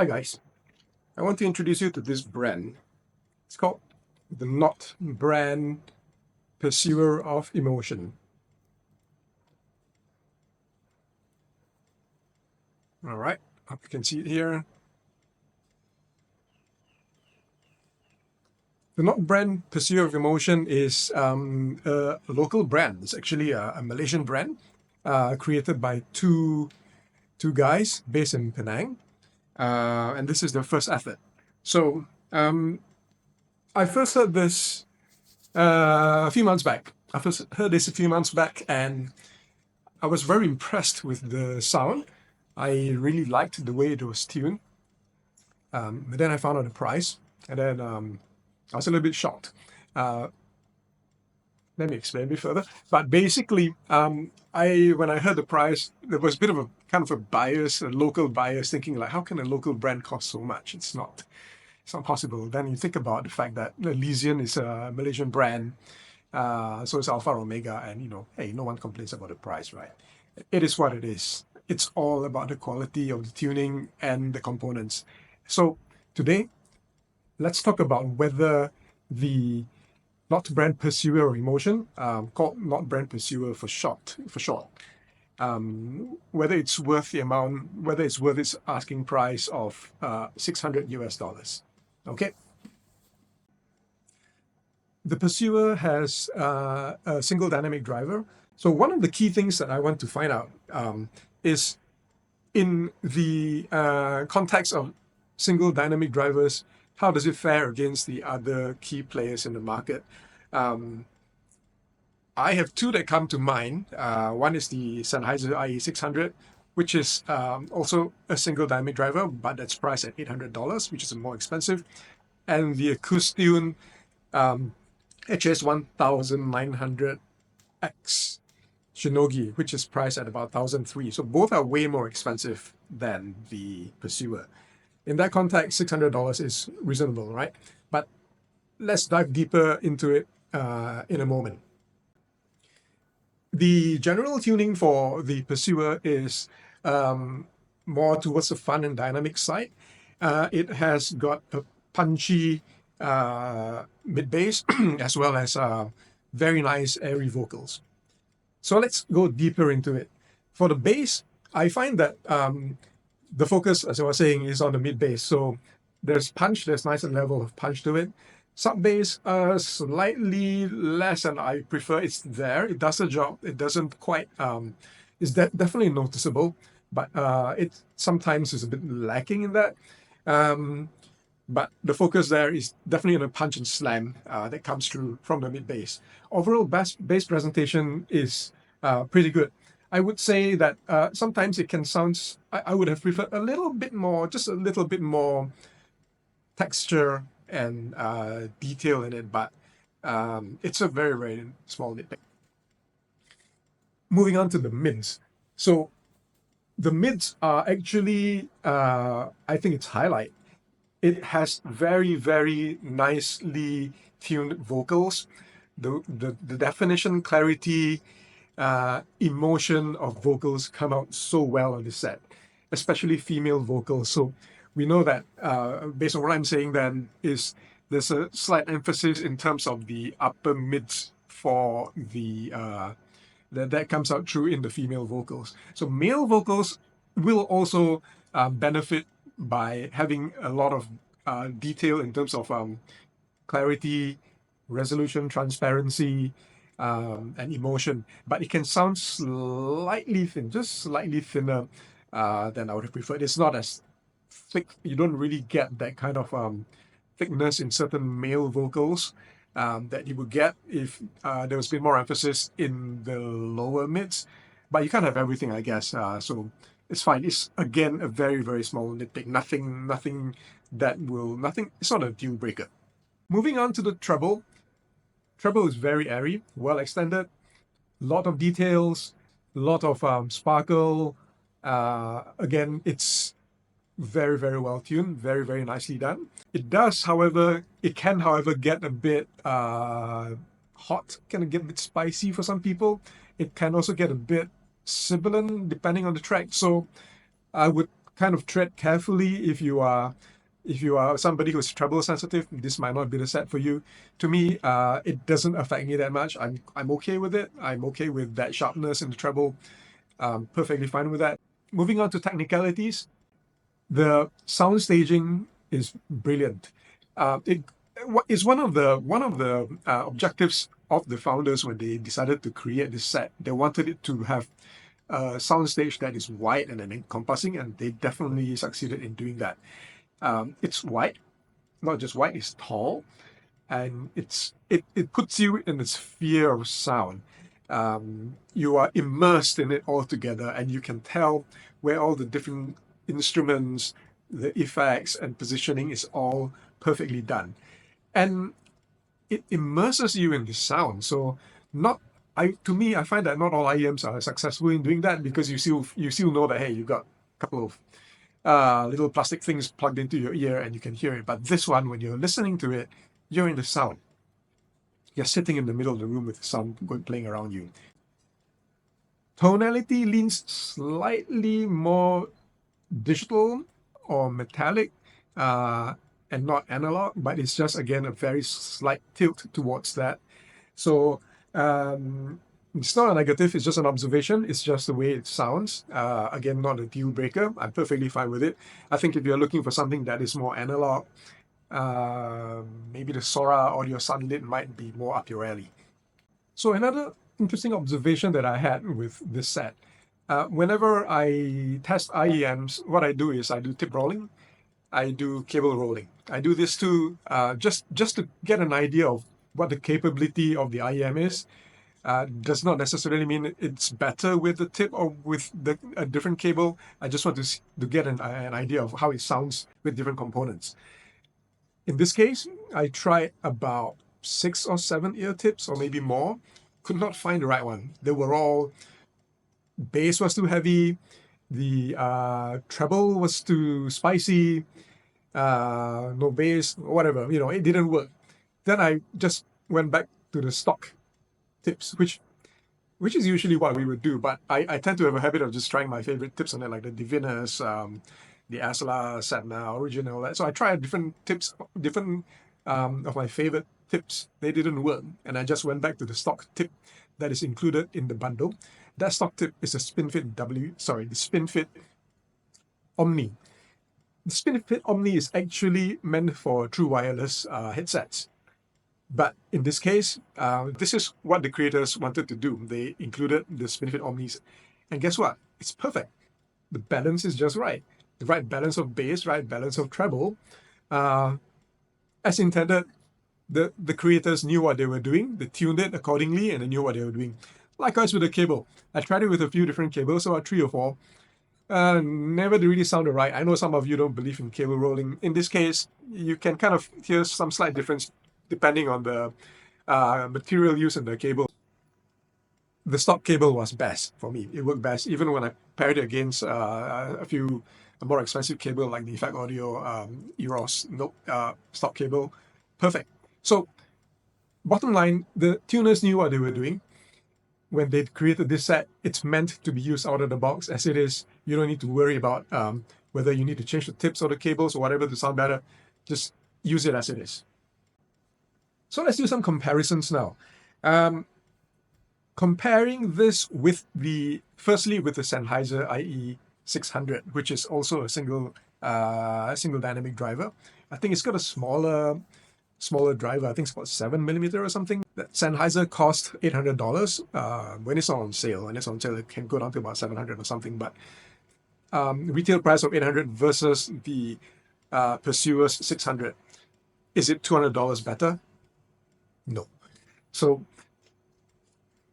Hi guys, I want to introduce you to this brand. It's called the Notbrand Pursuer of Emotion. All right, hope you can see it here. The Notbrand Pursuer of Emotion is a local brand. It's actually a Malaysian brand created by two guys based in Penang, and this is their first effort. So I first heard this a few months back. I first heard this a few months back, and I was very impressed with the sound. I really liked the way it was tuned. But then I found out the price, and then I was a little bit shocked. Uh, Let me explain a bit further. But basically, when I heard the price, there was a bit of a kind of a bias, a local bias, thinking like, how can a local brand cost so much? It's not possible. Then you think about the fact that Elysian is a Malaysian brand, so is Alpha Omega, and hey, no one complains about the price, right? It is what it is. It's all about the quality of the tuning and the components. So today, let's talk about whether the Notbrand Pursuer of Emotion, called Notbrand Pursuer for short, whether it's worth the amount, whether it's worth its asking price of $600. Okay. The Pursuer has a single dynamic driver. So one of the key things that I want to find out is in the context of single dynamic drivers, how does it fare against the other key players in the market? I have two that come to mind. One is the Sennheiser IE600, which is also a single dynamic driver, but that's priced at $800, which is more expensive. And the Acoustune HS1900X Shinogi, which is priced at about $1,003. So both are way more expensive than the Pursuer. In that context, $600 is reasonable, right? But let's dive deeper into it in a moment. The general tuning for the Pursuer is more towards the fun and dynamic side. It has got a punchy mid-bass as well as very nice airy vocals. So let's go deeper into it. For the bass, I find that the focus, as I was saying, is on the mid-bass. So there's punch, there's nice level of punch to it. Sub-bass, slightly less than I prefer. It's there, it does the job. It doesn't quite, it's definitely noticeable, but it sometimes is a bit lacking in that. But the focus there is definitely on a punch and slam that comes through from the mid-bass. Overall, bass presentation is pretty good. I would say that sometimes it can sound, I would have preferred a little bit more, just a little bit more texture and detail in it, but it's a very, very small nitpick. Moving on to the mids. So the mids are actually, I think it's highlight. It has very, very nicely tuned vocals. The definition, clarity, emotion of vocals come out so well on this set, especially female vocals. So we know that based on what I'm saying then is there's a slight emphasis in terms of the upper mids for the that comes out true in the female vocals. So male vocals will also benefit by having a lot of detail in terms of clarity, resolution, transparency, and emotion, but it can sound slightly thin, just slightly thinner than I would have preferred. It's not as thick. You don't really get that kind of thickness in certain male vocals that you would get if there was a bit more emphasis in the lower mids, but you can't have everything, I guess. So it's fine. It's again a very, very small nitpick. Nothing it's not a deal breaker. Moving on to the treble. Treble is very airy, well extended, lot of details, lot of sparkle. Again, it's very, very well tuned, very, very nicely done. It can, however, get a bit hot, can get a bit spicy for some people. It can also get a bit sibilant depending on the track. So I would kind of tread carefully if you are somebody who's treble sensitive. This might not be the set for you. To me, it doesn't affect me that much. I'm okay with it. I'm okay with that sharpness in the treble. Perfectly fine with that. Moving on to technicalities, the sound staging is brilliant. It is one of the objectives of the founders when they decided to create this set. They wanted it to have a soundstage that is wide and encompassing, and they definitely succeeded in doing that. It's wide, not just wide; it's tall, and it puts you in the sphere of sound. You are immersed in it altogether, and you can tell where all the different instruments, the effects, and positioning is all perfectly done, and it immerses you in the sound. So, not to me, I find that not all IEMs are successful in doing that because you still know that hey, you got a couple of little plastic things plugged into your ear and you can hear it. But this one, when you're listening to it, you're in the sound. You're sitting in the middle of the room with the sound playing around you. Tonality leans slightly more digital or metallic and not analog, but it's just, again, a very slight tilt towards that. So it's not a negative, it's just an observation. It's just the way it sounds. Again, not a deal breaker. I'm perfectly fine with it. I think if you're looking for something that is more analog, maybe the Sora Audio Sunlit might be more up your alley. So another interesting observation that I had with this set, whenever I test IEMs, what I do is I do tip rolling, I do cable rolling. I do this too, just to get an idea of what the capability of the IEM is. Does not necessarily mean it's better with the tip or with a different cable. I just want to get an idea of how it sounds with different components. In this case, I tried about 6 or 7 ear tips or maybe more. Could not find the right one. They were all, bass was too heavy, the treble was too spicy, no bass, whatever, it didn't work. Then I just went back to the stock tips, which is usually what we would do, but I tend to have a habit of just trying my favorite tips on it, like the Divinus, the Asla, Satna, Original. So I tried different tips, different of my favorite tips. They didn't work, and I just went back to the stock tip that is included in the bundle. That stock tip is a SpinFit the SpinFit Omni. The SpinFit Omni is actually meant for true wireless headsets. But in this case, this is what the creators wanted to do. They included the SpinFit Omnis. And guess what? It's perfect. The balance is just right. The right balance of bass, right balance of treble. As intended, the creators knew what they were doing. They tuned it accordingly and they knew what they were doing. Likewise with the cable. I tried it with a few different cables, about 3 or 4. Never really sounded right. I know some of you don't believe in cable rolling. In this case, you can kind of hear some slight difference depending on the material used in the cable. The stock cable was best for me. It worked best, even when I paired it against a few more expensive cable like the Effect Audio Eros stock cable. Perfect. So, bottom line, the tuners knew what they were doing. When they created this set, it's meant to be used out of the box as it is. You don't need to worry about whether you need to change the tips or the cables or whatever to sound better. Just use it as it is. So let's do some comparisons now. Comparing this with firstly with the Sennheiser IE600, which is also a single dynamic driver. I think it's got a smaller driver. I think it's about 7mm or something. That Sennheiser cost $800. When it's on sale, it can go down to about 700 or something. But retail price of 800 versus the Pursuer's 600. Is it $200 better? No. So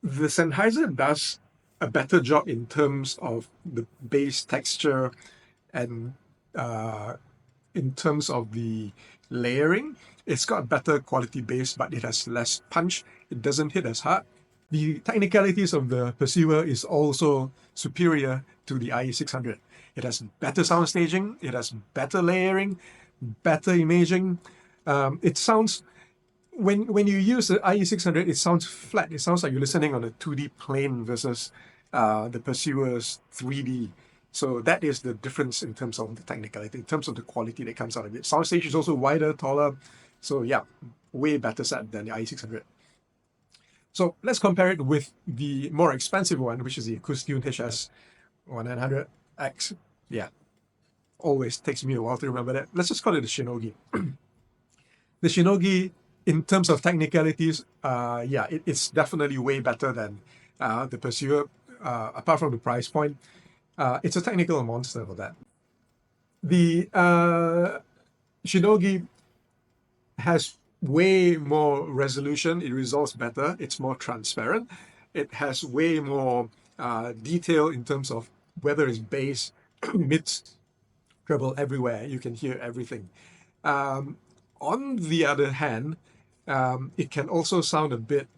the Sennheiser does a better job in terms of the bass texture and in terms of the layering. It's got better quality bass, but it has less punch. It doesn't hit as hard. The technicalities of the Pursuer is also superior to the IE600. It has better sound staging. It has better layering, better imaging. It sounds, when you use the IE600, it sounds flat. It sounds like you're listening on a 2D plane versus the Pursuer's 3D. So that is the difference in terms of the technicality, in terms of the quality that comes out of it. Soundstage is also wider, taller. So yeah, way better set than the IE600. So let's compare it with the more expensive one, which is the Acoustune HS1900X. Yeah, always takes me a while to remember that. Let's just call it the Shinogi. The Shinogi, in terms of technicalities, yeah, it's definitely way better than the Pursuer. Apart from the price point, it's a technical monster for that. The Shinogi has way more resolution. It resolves better. It's more transparent. It has way more detail in terms of whether it's bass, mids, treble, everywhere. You can hear everything. On the other hand, it can also sound a bit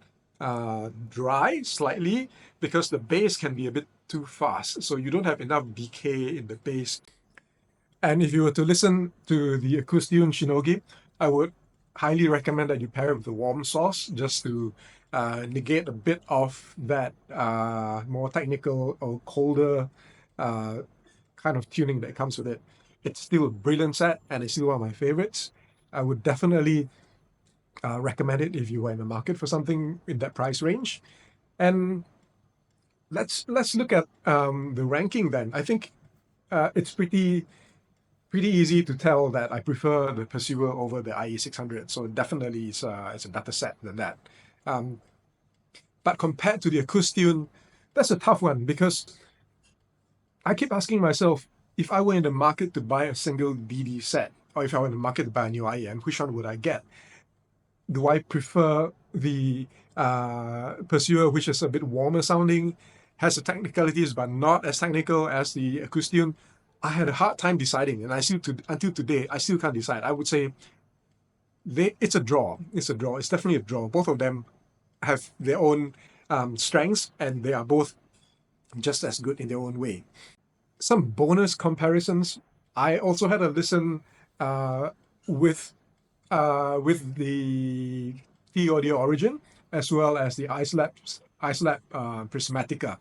dry slightly because the bass can be a bit too fast. So you don't have enough decay in the bass. And if you were to listen to the Acoustune Shinogi, I would highly recommend that you pair it with the warm sauce just to negate a bit of that more technical or colder kind of tuning that comes with it. It's still a brilliant set and it's still one of my favorites. I would definitely recommend it if you were in the market for something in that price range. And let's look at the ranking then. I think it's pretty easy to tell that I prefer the Pursuer over the IE600. So definitely it's a better set than that. But compared to the Acoustune, that's a tough one because I keep asking myself, if I were in the market to buy a single DD set, or if I were in the market to buy a new IEM, which one would I get? Do I prefer the Pursuer, which is a bit warmer sounding, has the technicalities but not as technical as the Acoustune? I had a hard time deciding, and until today, I still can't decide. I would say it's a draw. It's a draw. It's definitely a draw. Both of them have their own strengths, and they are both just as good in their own way. Some bonus comparisons. I also had a listen with the T-Audio Origin as well as the iSlab Prismatica.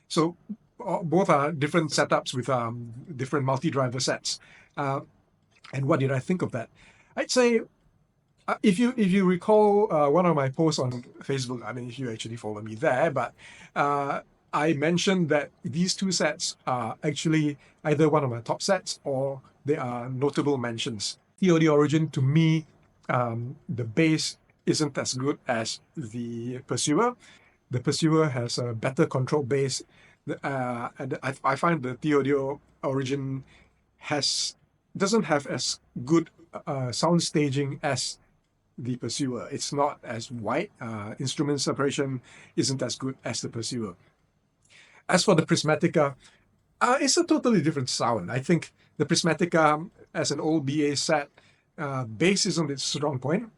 So both are different setups with different multi-driver sets. And what did I think of that? I'd say if you recall one of my posts on Facebook, I mean, if you actually follow me there, but I mentioned that these two sets are actually either one of my top sets or they are notable mentions. T-Audio Origin, to me, the bass isn't as good as the Pursuer. The Pursuer has a better control bass. And I find the T-Audio Origin doesn't have as good sound staging as the Pursuer. It's not as wide. Instrument separation isn't as good as the Pursuer. As for the Prismatica, it's a totally different sound. I think the Prismatica, as an old BA set, bass isn't its strong point.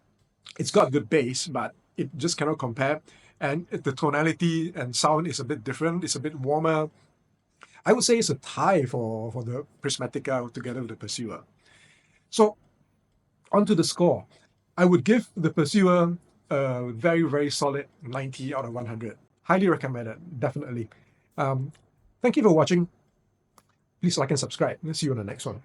It's got good bass, but it just cannot compare. And the tonality and sound is a bit different. It's a bit warmer. I would say it's a tie for the Prismatica together with the Pursuer. So onto the score. I would give the Pursuer a very, very solid 90 out of 100. Highly recommended, definitely. Thank you for watching. Please like and subscribe. See you on the next one.